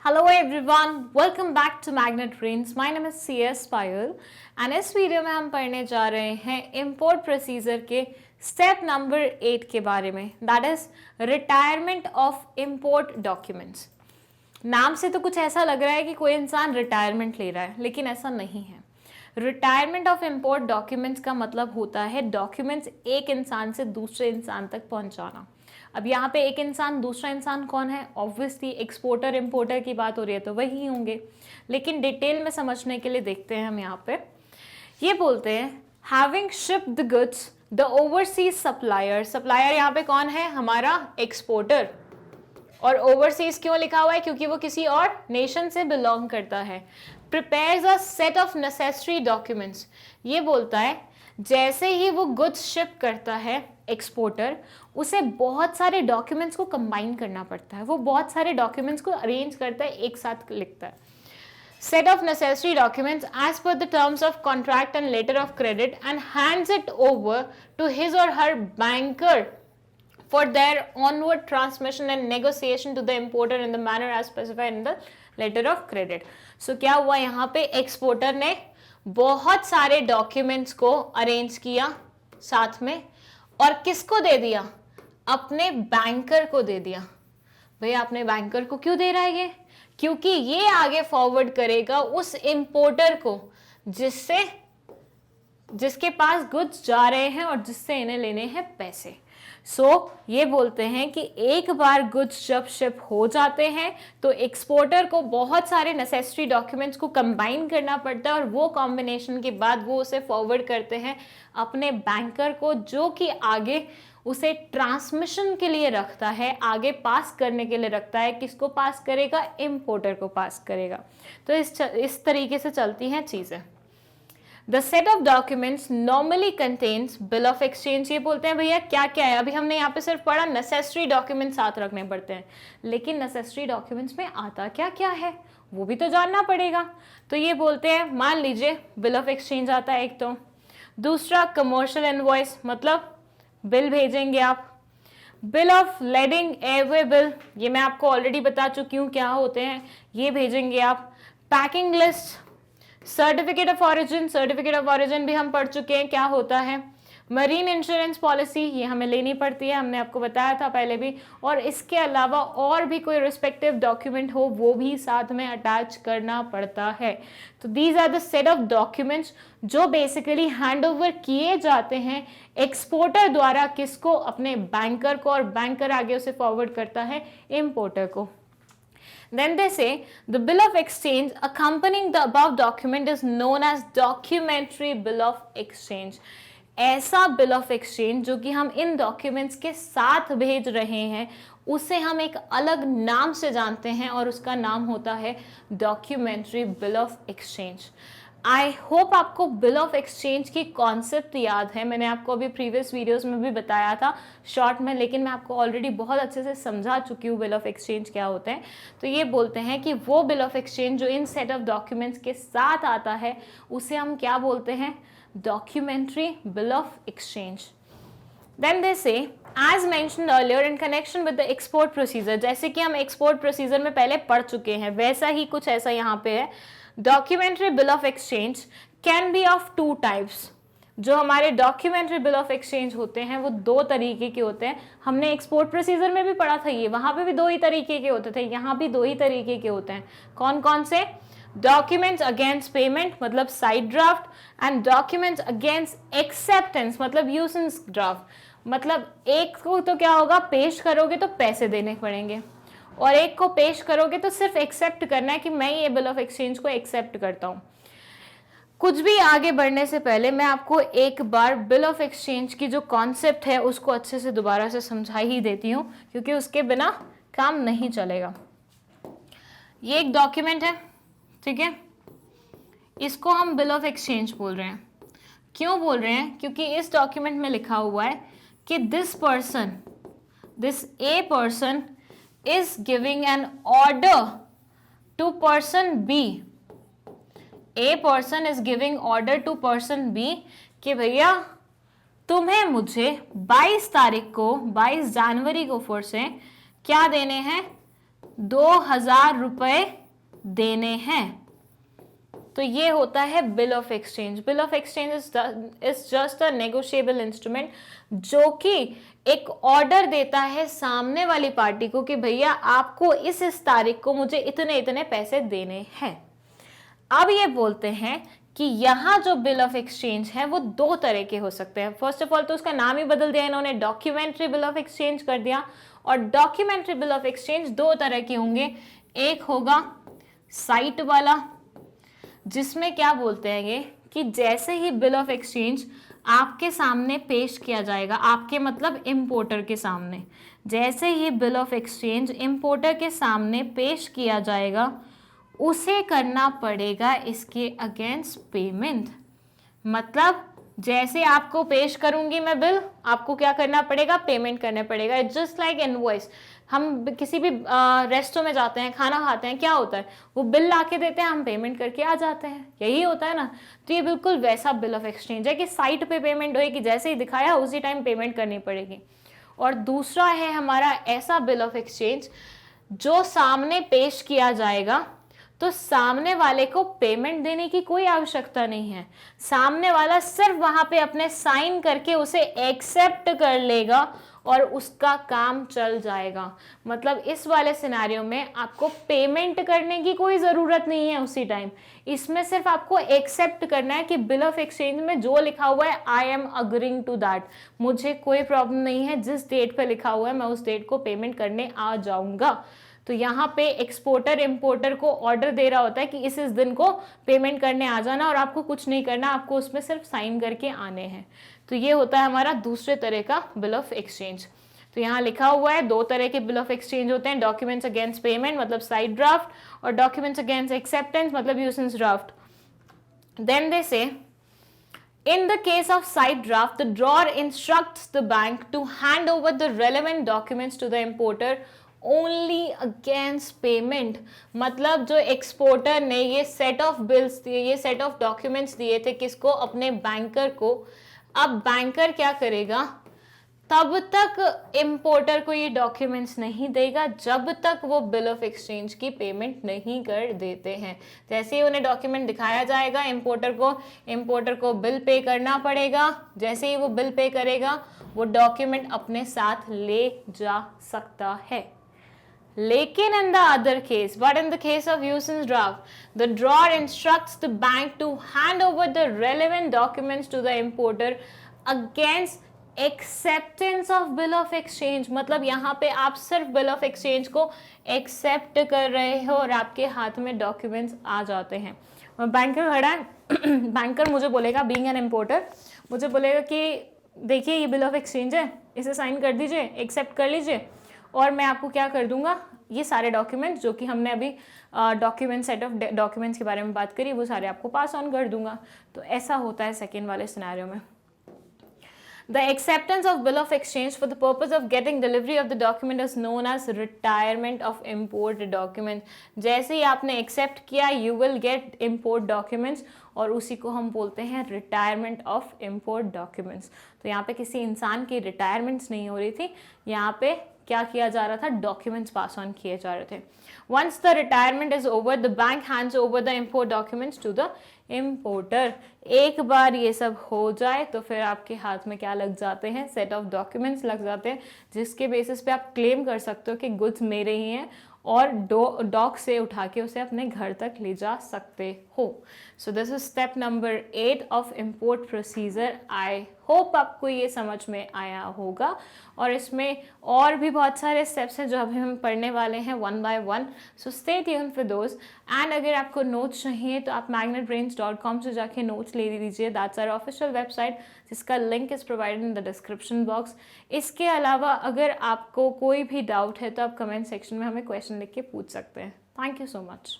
Hello everyone, welcome back to Magnet Brains. My name is CS Payal and इस video में हम पढ़ने जा रहे हैं इम्पोर्ट प्रोसीजर के स्टेप नंबर 8 के बारे में, that is retirement of import documents. नाम से तो कुछ ऐसा लग रहा है कि कोई इंसान रिटायरमेंट ले रहा है, लेकिन ऐसा नहीं है। रिटायरमेंट ऑफ इम्पोर्ट डॉक्यूमेंट्स का मतलब होता है डॉक्यूमेंट्स एक इंसान से दूसरे इंसान तक पहुंचाना। अब यहाँ पे एक इंसान, दूसरा इंसान कौन है? ऑब्वियसली एक्सपोर्टर इम्पोर्टर की बात हो रही है तो वही होंगे, लेकिन डिटेल में समझने के लिए देखते हैं हम यहाँ पे। ये बोलते हैं having shipped the goods the overseas supplier. Supplier यहाँ पे कौन है? हमारा एक्सपोर्टर। और ओवरसीज क्यों लिखा हुआ है? क्योंकि वो किसी और नेशन से बिलोंग करता है। Prepares a set of necessary documents. ये बोलता है जैसे ही वो गुड्स शिप करता है एक्सपोर्टर, उसे बहुत सारे डॉक्यूमेंट्स को कंबाइन करना पड़ता है। वो बहुत सारे डॉक्यूमेंट्स को अरेंज करता है, एक साथ लिखता है। Set of necessary documents as per the terms of contract and letter of credit and hands it over to his और her banker for their onward transmission and negotiation to the importer in the manner as specified in the letter of credit. So क्या हुआ यहाँ पे? Exporter ने बहुत सारे documents को arrange किया साथ में, और किसको दे दिया? अपने बैंकर को दे दिया। भैया अपने बैंकर को क्यों दे रहा है ये? क्योंकि ये आगे फॉरवर्ड करेगा उस इंपोर्टर को जिसके पास गुड्स जा रहे हैं और जिससे इन्हें लेने हैं पैसे। ये बोलते हैं कि एक बार गुड्स जब शिप हो जाते हैं तो एक्सपोर्टर को बहुत सारे नेसेसरी डॉक्यूमेंट्स को कंबाइन करना पड़ता है, और वो कॉम्बिनेशन के बाद वो उसे फॉरवर्ड करते हैं अपने बैंकर को, जो कि आगे उसे ट्रांसमिशन के लिए रखता है, आगे पास करने के लिए रखता है। किसको पास करेगा? इंपोर्टर को पास करेगा। तो इस तरीके से चलती हैं चीजें। The set of documents normally contains bill of exchange। ये बोलते हैं भैया क्या क्या है? अभी हमने यहाँ पे सिर्फ पढ़ा नेसेसरी डॉक्यूमेंट्स साथ रखने पड़ते हैं, लेकिन नेसेसरी डॉक्यूमेंट्स में आता क्या क्या है वो भी तो जानना पड़ेगा। तो ये बोलते हैं, मान लीजिए बिल ऑफ एक्सचेंज आता है एक, तो दूसरा कमर्शियल इनवॉइस, मतलब बिल भेजेंगे आप। Bill of lading airway bill, ये मैं आपको ऑलरेडी बता चुकी हूँ क्या होते हैं, ये भेजेंगे आप। Packing list, certificate of origin, certificate of origin भी हम पढ़ चुके हैं क्या होता है। मरीन इंश्योरेंस पॉलिसी, ये हमें लेनी पड़ती है, हमने आपको बताया था पहले भी। और इसके अलावा और भी कोई रिस्पेक्टिव डॉक्यूमेंट हो वो भी साथ में अटैच करना पड़ता है। तो these are the set of documents जो बेसिकली हैंड ओवर किए जाते हैं एक्सपोर्टर द्वारा, किसको? अपने बैंकर को, और बैंकर आगे उसे फॉरवर्ड करता है इंपोर्टर को। Then they say the bill of exchange accompanying the above document is known as documentary bill of exchange। ऐसा bill of exchange जो कि हम इन डॉक्यूमेंट्स के साथ भेज रहे हैं उसे हम एक अलग नाम से जानते हैं, और उसका नाम होता है documentary bill of exchange. I hope आपको बिल ऑफ एक्सचेंज की कॉन्सेप्ट याद है। मैंने आपको अभी प्रीवियस वीडियोस में भी बताया था शॉर्ट में, लेकिन मैं आपको ऑलरेडी बहुत अच्छे से समझा चुकी हूँ बिल ऑफ एक्सचेंज क्या होते हैं। तो ये बोलते हैं कि वो बिल ऑफ एक्सचेंज जो इन सेट ऑफ डॉक्यूमेंट्स के साथ आता है उसे हम क्या बोलते हैं? Documentary bill of exchange. Then they say, as mentioned earlier in connection with the export procedure, जैसे कि हम एक्सपोर्ट प्रोसीजर में पहले पढ़ चुके हैं, वैसा ही कुछ ऐसा यहाँ पे है। Documentary bill of exchange can be of two types. जो हमारे डॉक्यूमेंट्री बिल ऑफ एक्सचेंज होते हैं वो दो तरीके के होते हैं। हमने एक्सपोर्ट प्रोसीजर में भी पढ़ा था, ये वहां पे भी दो ही तरीके के होते थे, यहाँ भी दो ही तरीके के होते हैं। कौन कौन से? डॉक्यूमेंट्स अगेंस्ट पेमेंट मतलब side draft, and documents against acceptance मतलब यूसेंस ड्राफ्ट। मतलब एक को तो क्या होगा, पेश करोगे तो पैसे देने पड़ेंगे, और एक को पेश करोगे तो सिर्फ एक्सेप्ट करना है कि मैं ये बिल ऑफ एक्सचेंज को एक्सेप्ट करता हूँ। कुछ भी आगे बढ़ने से पहले मैं आपको एक बार बिल ऑफ एक्सचेंज की जो कॉन्सेप्ट है उसको अच्छे से दोबारा से समझा ही देती हूँ, क्योंकि उसके बिना काम नहीं चलेगा। ये एक डॉक्यूमेंट है, ठीक है, इसको हम बिल ऑफ एक्सचेंज बोल रहे हैं। क्यों बोल रहे हैं? क्योंकि इस डॉक्यूमेंट में लिखा हुआ है कि this a person is giving an order to person B। A person is giving order to person B कि भैया तुम्हें मुझे 22 तारीख को, 22 जनवरी को फिर से क्या देने हैं? 2,000 रुपए देने हैं। तो ये होता है bill of exchange. Bill of exchange is just a negotiable instrument जो कि एक ऑर्डर देता है सामने वाली पार्टी को कि भैया आपको इस तारीख को मुझे इतने इतने पैसे देने हैं। अब ये बोलते हैं कि यहां जो बिल ऑफ एक्सचेंज है वो दो तरह के हो सकते हैं। फर्स्ट ऑफ ऑल तो उसका नाम ही बदल दिया इन्होंने, डॉक्यूमेंट्री बिल ऑफ एक्सचेंज कर दिया। और डॉक्यूमेंट्री बिल ऑफ एक्सचेंज दो तरह के होंगे, एक होगा साइट वाला, जिसमें क्या बोलते हैं ये कि जैसे ही बिल ऑफ एक्सचेंज आपके सामने पेश किया जाएगा, आपके मतलब इंपोर्टर के सामने, जैसे ही बिल ऑफ एक्सचेंज इंपोर्टर के सामने पेश किया जाएगा उसे करना पड़ेगा इसके अगेंस्ट पेमेंट। मतलब जैसे आपको पेश करूंगी मैं बिल, आपको क्या करना पड़ेगा, पेमेंट करना पड़ेगा। It's just like invoice. हम किसी भी रेस्टोरेंट में जाते हैं, खाना खाते हैं, क्या होता है, वो बिल ला के देते हैं, हम पेमेंट करके आ जाते हैं, यही होता है ना। तो ये बिल्कुल वैसा बिल ऑफ एक्सचेंज है कि साइट पे पेमेंट होगी, जैसे ही दिखाया उसी टाइम पेमेंट करनी पड़ेगी। और दूसरा है हमारा ऐसा बिल ऑफ एक्सचेंज जो सामने पेश किया जाएगा, तो सामने वाले को पेमेंट देने की कोई आवश्यकता नहीं है। सामने वाला सिर्फ वहां पे अपने साइन करके उसे एक्सेप्ट कर लेगा और उसका काम चल जाएगा। मतलब इस वाले सिनेरियो में आपको पेमेंट करने की कोई ज़रूरत नहीं है उसी टाइम, इसमें सिर्फ आपको एक्सेप्ट करना है कि बिल ऑफ एक्सचेंज में जो लिखा हुआ है I am agreeing to that, मुझे कोई प्रॉब्लम नहीं है, जिस डेट पे लिखा हुआ है मैं उस डेट को पेमेंट करने आ जाऊंगा। तो यहाँ पे एक्सपोर्टर इंपोर्टर को ऑर्डर दे रहा होता है कि इस दिन को पेमेंट करने आ जाना और आपको कुछ नहीं करना, आपको उसमें सिर्फ साइन करके आने हैं। तो ये होता है हमारा दूसरे तरह का बिल ऑफ एक्सचेंज। तो यहाँ लिखा हुआ है दो तरह के बिल ऑफ एक्सचेंज होते हैं, डॉक्यूमेंट्स अगेंस्ट पेमेंट मतलब साइड ड्राफ्ट, और डॉक्यूमेंट्स अगेंस्ट एक्सेप्टेंस मतलब यूसेंस ड्राफ्ट। देन दे से in the case of side draft, the drawer instructs the bank to hand over the relevant documents to the importer only against payment। मतलब जो exporter ने ये set of bills दिए, ये set of documents दिए थे किसको, अपने बैंकर को। अब बैंकर क्या करेगा, तब तक इंपोर्टर को ये डॉक्यूमेंट्स नहीं देगा जब तक वो बिल ऑफ एक्सचेंज की पेमेंट नहीं कर देते हैं। जैसे ही उन्हें डॉक्यूमेंट दिखाया जाएगा इंपोर्टर को बिल पे करना पड़ेगा। जैसे ही वो बिल पे करेगा वो डॉक्यूमेंट अपने साथ ले जा सकता है। लेकिन in the other case, but in the case of usance draft, the drawer instructs the bank to hand over the relevant documents to the importer against acceptance of bill of exchange. मतलब यहाँ पे आप सिर्फ bill of exchange को accept कर रहे हो और आपके हाथ में डॉक्यूमेंट्स आ जाते हैं। और बैंकर खड़ा है बैंकर मुझे बोलेगा, बीइंग एन इम्पोर्टर, मुझे बोलेगा कि देखिए ये बिल ऑफ एक्सचेंज है, इसे साइन कर दीजिए, एक्सेप्ट कर लीजिए, और मैं आपको क्या कर दूंगा, ये सारे डॉक्यूमेंट्स जो कि हमने अभी डॉक्यूमेंट सेट ऑफ डॉक्यूमेंट्स के बारे में बात करी वो सारे आपको पास ऑन कर दूंगा। तो ऐसा होता है सेकेंड वाले सिनेरियो में। The acceptance of bill of exchange for the purpose of getting delivery of the document is known as retirement of import document। जैसे ही आपने accept किया you will get import documents और उसी को हम बोलते हैं retirement of import documents। तो यहाँ पे किसी इंसान की retirements नहीं हो रही थी, यहाँ पे क्या किया जा रहा था, डॉक्यूमेंट्स पास ऑन किए जा रहे थे। Once the retirement is over, the bank hands over the import documents to the importer। एक बार ये सब हो जाए तो फिर आपके हाथ में क्या लग जाते हैं, सेट ऑफ डॉक्यूमेंट्स लग जाते हैं, जिसके बेसिस पे आप क्लेम कर सकते हो कि गुड्स मेरे ही हैं और डॉक से उठा के उसे अपने घर तक ले जा सकते हो। So this is step number 8 of import procedure. I hope आपको ये समझ में आया होगा, और इसमें और भी बहुत सारे स्टेप्स हैं जो अभी हम पढ़ने वाले हैं one by one. So stay tune for those. And अगर आपको नोट्स चाहिए तो आप magnetbrains.com से जाके नोट्स ले लीजिए। दैट्स आवर ऑफिशियल वेबसाइट जिसका link is provided in the description box. इसके अलावा अगर आपको कोई भी डाउट है तो आप कमेंट सेक्शन में हमें क्वेश्चन लिख के पूछ सकते हैं। Thank you so much.